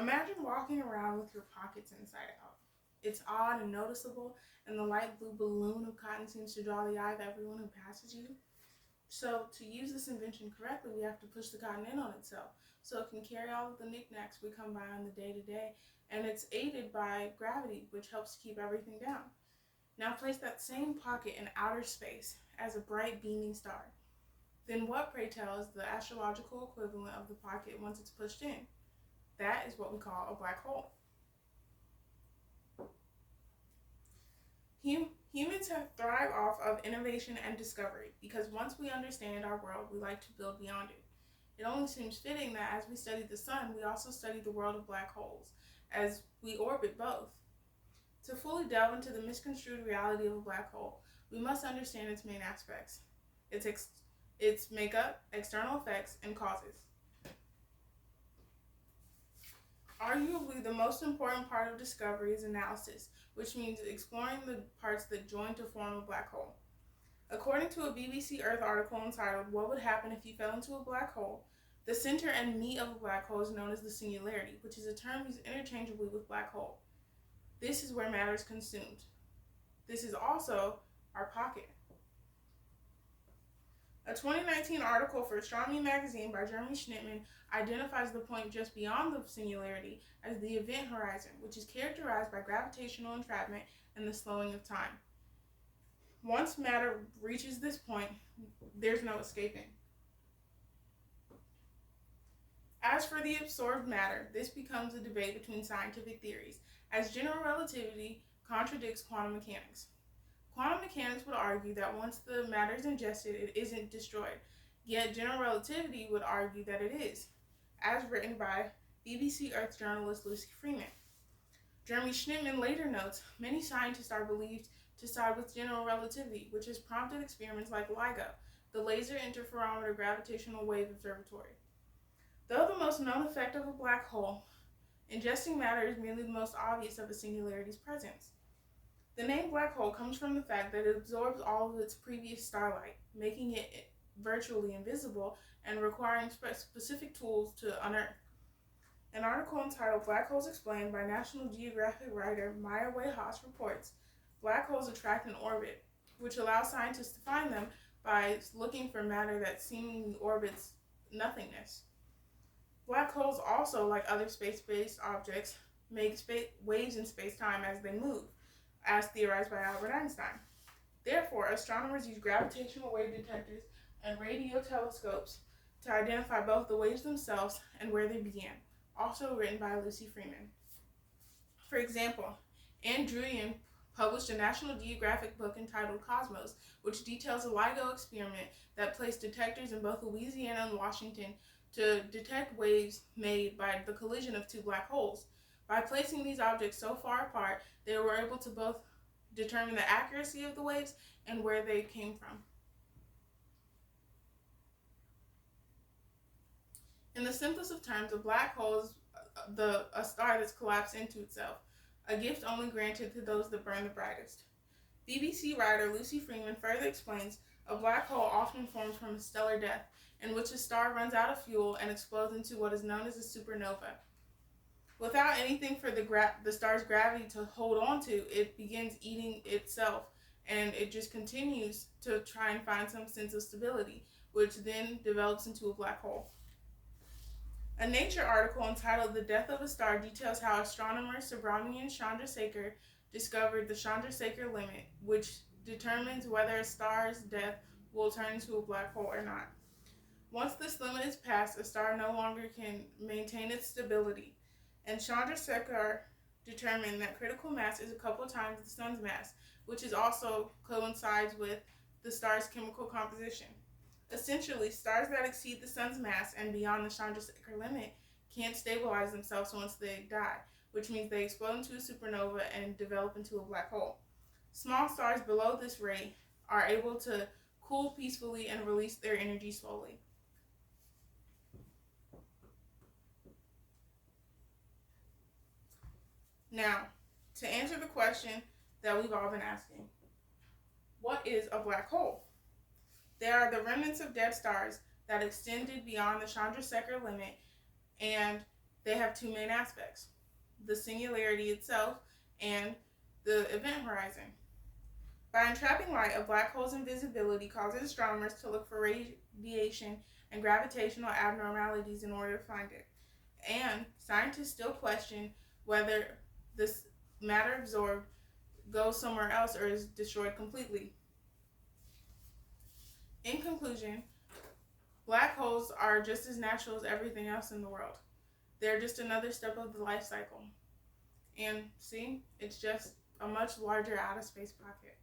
Imagine walking around with your pockets inside out. It's odd and noticeable, and the light blue balloon of cotton seems to draw the eye of everyone who passes you. So, to use this invention correctly, we have to push the cotton in on itself so it can carry all of the knickknacks we come by on the day to day, and it's aided by gravity, which helps to keep everything down. Now, place that same pocket in outer space as a bright beaming star. Then, what, pray tell, is the astrological equivalent of the pocket once it's pushed in? That is what we call a black hole. Humans have thrived off of innovation and discovery because once we understand our world, we like to build beyond it. It only seems fitting that as we study the sun, we also study the world of black holes, as we orbit both. To fully delve into the misconstrued reality of a black hole, we must understand its main aspects, its makeup, external effects, and causes. Arguably, the most important part of discovery is analysis, which means exploring the parts that join to form a black hole. According to a BBC Earth article entitled "What Would Happen If You Fell into a Black Hole?", the center and meat of a black hole is known as the singularity, which is a term used interchangeably with black hole. This is where matter is consumed. This is also our pocket. A 2019 article for Astronomy Magazine by Jeremy Schnittman identifies the point just beyond the singularity as the event horizon, which is characterized by gravitational entrapment and the slowing of time. Once matter reaches this point, there's no escaping. As for the absorbed matter, this becomes a debate between scientific theories, as general relativity contradicts quantum mechanics. Quantum mechanics would argue that once the matter is ingested, it isn't destroyed, yet general relativity would argue that it is, as written by BBC Earth journalist Lucy Freeman. Jeremy Schnittman later notes, many scientists are believed to side with general relativity, which has prompted experiments like LIGO, the Laser Interferometer Gravitational Wave Observatory. Though the most known effect of a black hole, ingesting matter is merely the most obvious of a singularity's presence. The name black hole comes from the fact that it absorbs all of its previous starlight, making it virtually invisible and requiring specific tools to unearth. An article entitled "Black Holes Explained" by National Geographic writer Maya Wei Haas reports, black holes attract an orbit, which allows scientists to find them by looking for matter that seemingly orbits nothingness. Black holes also, like other space-based objects, make waves in space-time as they move, as theorized by Albert Einstein. Therefore, astronomers use gravitational wave detectors and radio telescopes to identify both the waves themselves and where they began, also written by Lucy Freeman. For example, Anne Druyan published a National Geographic book entitled Cosmos, which details a LIGO experiment that placed detectors in both Louisiana and Washington to detect waves made by the collision of two black holes. By placing these objects so far apart, they were able to both determine the accuracy of the waves and where they came from. In the simplest of terms, a black hole is a star that's collapsed into itself, a gift only granted to those that burn the brightest. BBC writer Lucy Freeman further explains, a black hole often forms from a stellar death, in which a star runs out of fuel and explodes into what is known as a supernova. Without anything for the star's gravity to hold on to, it begins eating itself, and it just continues to try and find some sense of stability, which then develops into a black hole. A Nature article entitled "The Death of a Star" details how astronomer Subrahmanyan Chandrasekhar discovered the Chandrasekhar limit, which determines whether a star's death will turn into a black hole or not. Once this limit is passed, a star no longer can maintain its stability, and Chandrasekhar determined that critical mass is a couple times the sun's mass, which is also coincides with the star's chemical composition. Essentially, stars that exceed the sun's mass and beyond the Chandrasekhar limit can't stabilize themselves once they die, which means they explode into a supernova and develop into a black hole. Small stars below this rate are able to cool peacefully and release their energy slowly. Now, to answer the question that we've all been asking, what is a black hole? They are the remnants of dead stars that extended beyond the Chandrasekhar limit and They have two main aspects: the singularity itself and the event horizon. By entrapping light, a black hole's invisibility causes astronomers to look for radiation and gravitational abnormalities in order to find it. And scientists still question whether this matter absorbed goes somewhere else or is destroyed completely. In conclusion, black holes are just as natural as everything else in the world. They're just another step of the life cycle. And see, it's just a much larger outer space pocket.